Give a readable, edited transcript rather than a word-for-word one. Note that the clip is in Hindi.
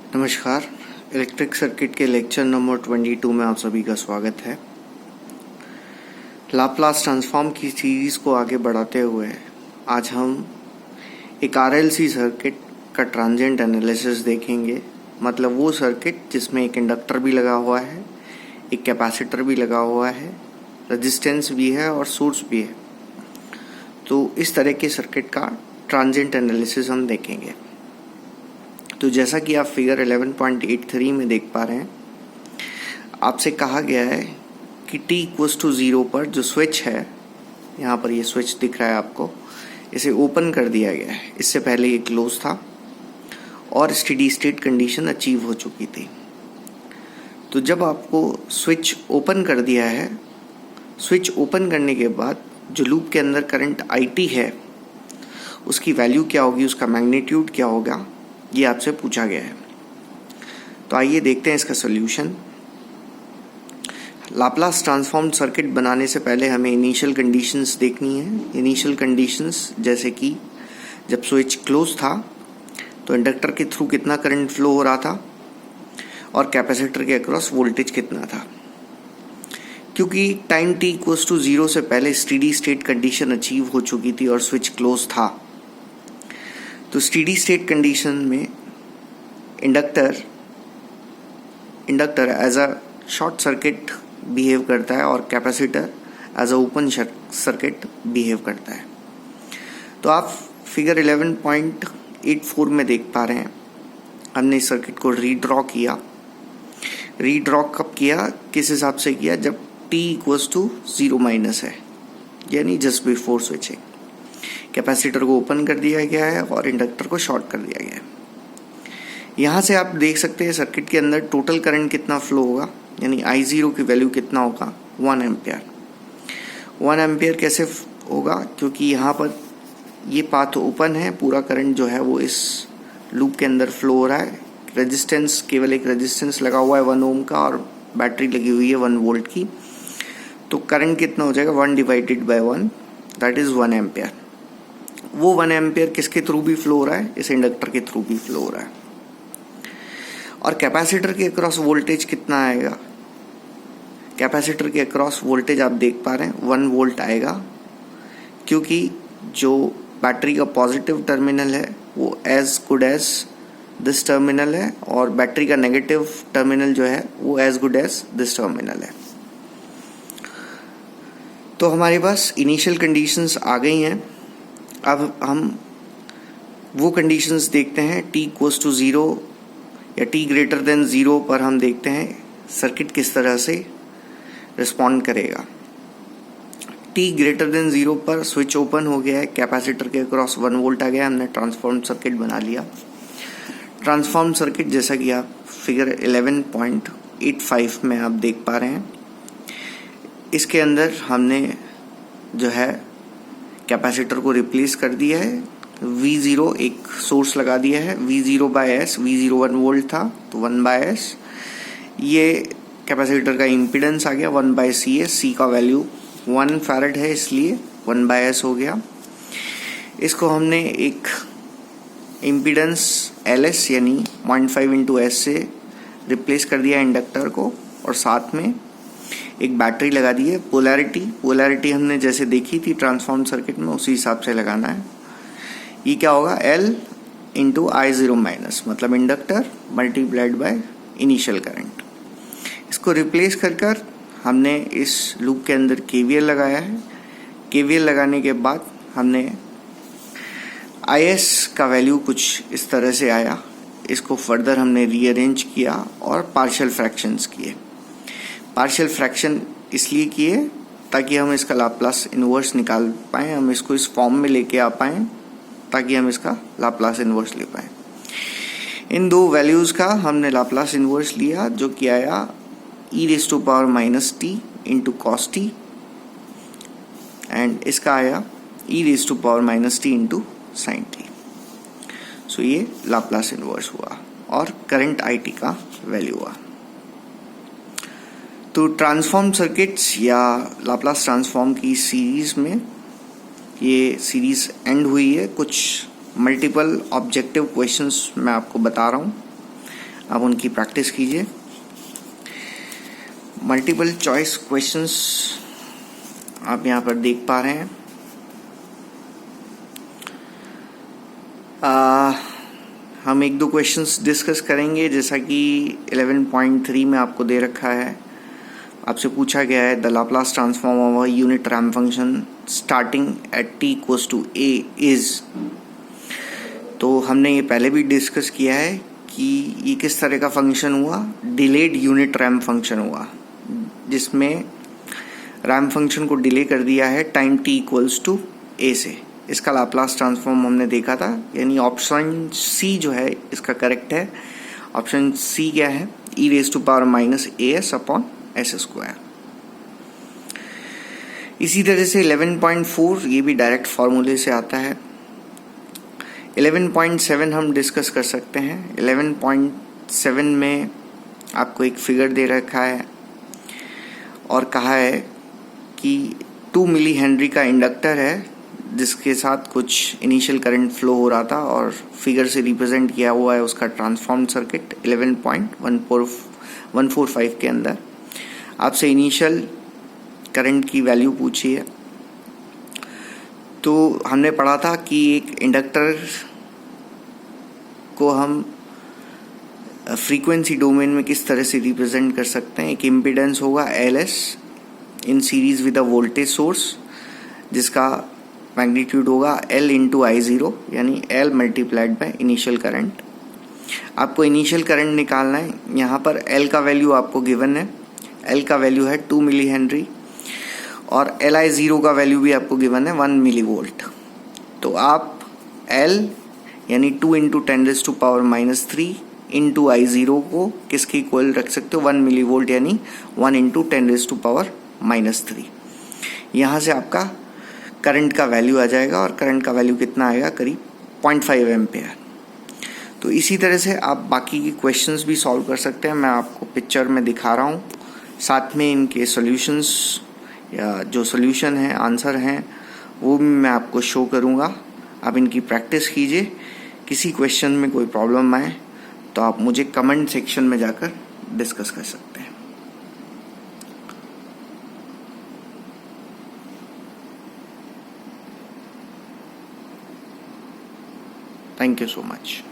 नमस्कार। इलेक्ट्रिक सर्किट के लेक्चर नंबर 22 में आप सभी का स्वागत है। लाप्लास ट्रांसफॉर्म की सीरीज़ को आगे बढ़ाते हुए आज हम एक आरएलसी सर्किट का ट्रांजिएंट एनालिसिस देखेंगे। मतलब वो सर्किट जिसमें एक इंडक्टर भी लगा हुआ है, एक कैपेसिटर भी लगा हुआ है, रेजिस्टेंस भी है और सोर्स भी है। तो इस तरह के सर्किट का ट्रांजिएंट एनालिसिस हम देखेंगे। तो जैसा कि आप फिगर 11.83 में देख पा रहे हैं, आपसे कहा गया है कि t = 0 पर जो स्विच है, यहाँ पर ये स्विच दिख रहा है आपको, इसे ओपन कर दिया गया है। इससे पहले ये क्लोज था और स्टेडी स्टेट कंडीशन अचीव हो चुकी थी। तो जब आपको स्विच ओपन कर दिया है, स्विच ओपन करने के बाद जो लूप के अंदर करंट IT है उसकी वैल्यू क्या होगी, उसका मैग्नीट्यूड क्या होगा, ये आपसे पूछा गया है। तो आइए देखते हैं इसका सॉल्यूशन। लाप्लास ट्रांसफॉर्म सर्किट बनाने से पहले हमें इनिशियल कंडीशंस देखनी है। इनिशियल कंडीशंस जैसे कि जब स्विच क्लोज था तो इंडक्टर के थ्रू कितना करंट फ्लो हो रहा था और कैपेसिटर के अक्रॉस वोल्टेज कितना था। क्योंकि टाइम t = 0 से पहले स्टेडी स्टेट कंडीशन अचीव हो चुकी थी और स्विच क्लोज था, तो स्टेडी स्टेट कंडीशन में inductor as a short circuit behave करता है और capacitor as a open circuit behave करता है। तो आप फिगर 11.84 में देख पा रहे हैं, हमने इस सर्किट को रीड्रॉ किया। रीड्रॉ कब किया, किस हिसाब से किया, जब t = 0- है, यानी जस्ट बिफोर स्विचिंग। कैपेसिटर को ओपन कर दिया गया है और इंडक्टर को शॉर्ट कर दिया गया है। यहाँ से आप देख सकते हैं सर्किट के अंदर टोटल करंट कितना फ्लो होगा, यानी I0 की वैल्यू कितना होगा, 1 एम्पियर। 1 एम्पियर कैसे होगा, क्योंकि यहाँ पर ये पाथ ओपन है, पूरा करंट जो है वो इस लूप के अंदर फ्लो हो रहा है। रेजिस्टेंस, केवल एक रेजिस्टेंस लगा हुआ है 1 ओम का और बैटरी लगी हुई है 1 वोल्ट की। तो करंट कितना हो जाएगा, 1/1, दैट इज़ 1 एम्पियर। वो 1 एम्पियर किसके थ्रू भी फ्लो हो रहा है, इस इंडक्टर के थ्रू भी फ्लो हो रहा है। और कैपेसिटर के अक्रॉस वोल्टेज कितना आएगा, कैपेसिटर के अक्रॉस वोल्टेज आप देख पा रहे हैं 1 वोल्ट आएगा, क्योंकि जो बैटरी का पॉजिटिव टर्मिनल है वो as good as this terminal है और बैटरी का नेगेटिव टर्मिनल जो है वो as good as this terminal है। तो हमारे पास इनिशियल कंडीशंस आ गई हैं। अब हम वो कंडीशंस देखते हैं t = 0 या t < 0 पर। हम देखते हैं सर्किट किस तरह से रिस्पॉन्ड करेगा। t < 0 पर स्विच ओपन हो गया है, कैपेसिटर के अक्रॉस 1 वोल्ट आ गया, हमने ट्रांसफॉर्म सर्किट बना लिया। ट्रांसफॉर्म सर्किट जैसा कि आप फिगर 11.85 में आप देख पा रहे हैं, इसके अंदर हमने जो है कैपेसिटर को रिप्लेस कर दिया है। V0 एक सोर्स लगा दिया है, V0/S, V0 1 वोल्ट था तो 1/S। ये कैपेसिटर का इम्पीडेंस आ गया 1/CS, C का वैल्यू 1 फैरेड है इसलिए 1/S हो गया। इसको हमने एक इम्पीडेंस LS यानी 0.5 × S से रिप्लेस कर दिया इंडक्टर को, और साथ में एक बैटरी लगा दी है। पोलैरिटी हमने जैसे देखी थी ट्रांसफॉर्म सर्किट में, उसी हिसाब से लगाना है। ये क्या होगा, L × I0-, मतलब inductor multiplied by initial current. इसको रिप्लेस कर हमने इस लूप के अंदर KVL लगाया है। KVL लगाने के बाद हमने IS का वैल्यू कुछ इस तरह से आया। इसको फर्दर हमने रीअरेंज किया और पार्शियल फ्रैक्शंस किए। पार्शियल फ्रैक्शन इसलिए किए ताकि हम इसका लाप्लास इन्वर्स निकाल पाएँ, हम इसको इस फॉर्म में लेके आ पाएँ ताकि हम इसका लाप्लास इन्वर्स ले पाएँ। इन दो वैल्यूज़ का हमने लाप्लास इन्वर्स लिया, जो कि आया e⁻⁻t × cos t, एंड इसका आया e⁻⁻t × sin t। सो ये लाप्लास इन्वर्स हुआ और करंट IT का वैल्यू हुआ। तो ट्रांसफॉर्म सर्किट्स या लाप्लास ट्रांसफॉर्म की सीरीज़ में ये सीरीज़ एंड हुई है। कुछ मल्टीपल ऑब्जेक्टिव क्वेश्चंस मैं आपको बता रहा हूँ। आप उनकी प्रैक्टिस कीजिए। मल्टीपल चॉइस क्वेश्चंस आप यहाँ पर देख पा रहे हैं। हम एक दो क्वेश्चंस डिस्कस करेंगे, जैसा कि 11.3 में आपको दे रखा है। आपसे पूछा गया है the Laplace transform of a unit ramp function starting at t equals to a is. तो हमने ये पहले भी डिस्कस किया है कि ये किस तरह का फंक्शन हुआ, डिलेड यूनिट रैंप फंक्शन हुआ, जिसमें रैंप फंक्शन को डिले कर दिया है time t equals to a से। इसका लाप्लास ट्रांसफॉर्म हमने देखा था, यानी ऑप्शन सी जो है इसका करेक्ट है। ऑप्शन सी क्या है, e raise to power minus as upon S square. इसी तरह से 11.4 ये भी डायरेक्ट फॉर्मूले से आता है। 11.7 हम डिस्कस कर सकते हैं। 11.7 में आपको एक फिगर दे रखा है और कहा है कि 2 मिली हेनरी का इंडक्टर है जिसके साथ कुछ इनिशियल करंट फ्लो हो रहा था, और फिगर से रिप्रेजेंट किया हुआ है उसका ट्रांसफॉर्म्ड सर्किट 11.145 के अंदर। आपसे इनिशियल करंट की वैल्यू पूछी है। तो हमने पढ़ा था कि एक इंडक्टर को हम फ्रीक्वेंसी डोमेन में किस तरह से रिप्रेजेंट कर सकते हैं। एक इम्पीडेंस होगा Ls in series with a voltage source, जिसका मैग्नीट्यूड होगा L इंटू I0, यानी L multiplied by initial current. आपको इनिशियल करंट निकालना है। यहाँ पर L का वैल्यू आपको गिवन है। L का वैल्यू है 2 मिली हेनरी और LI0 का वैल्यू भी आपको गिवन है 1 मिली वोल्ट। तो आप L यानी 2 इंटू 10⁻³ इंटू I0 को किसके इक्वल रख सकते हो, 1 मिली वोल्ट, यानी 1 इंटू 10⁻³ यहाँ से आपका करंट का वैल्यू आ जाएगा, और करंट का वैल्यू कितना आएगा, करीब 0.5 एम्पेयर। तो इसी तरह से आप बाकी की क्वेश्चंस भी सॉल्व कर सकते हैं। मैं आपको पिक्चर में दिखा रहा हूँ, साथ में इनके सॉल्यूशंस या जो सॉल्यूशन है, आंसर हैं, वो भी मैं आपको शो करूँगा। आप इनकी प्रैक्टिस कीजिए। किसी क्वेश्चन में कोई प्रॉब्लम आए तो आप मुझे कमेंट सेक्शन में जाकर डिस्कस कर सकते हैं। Thank you so much.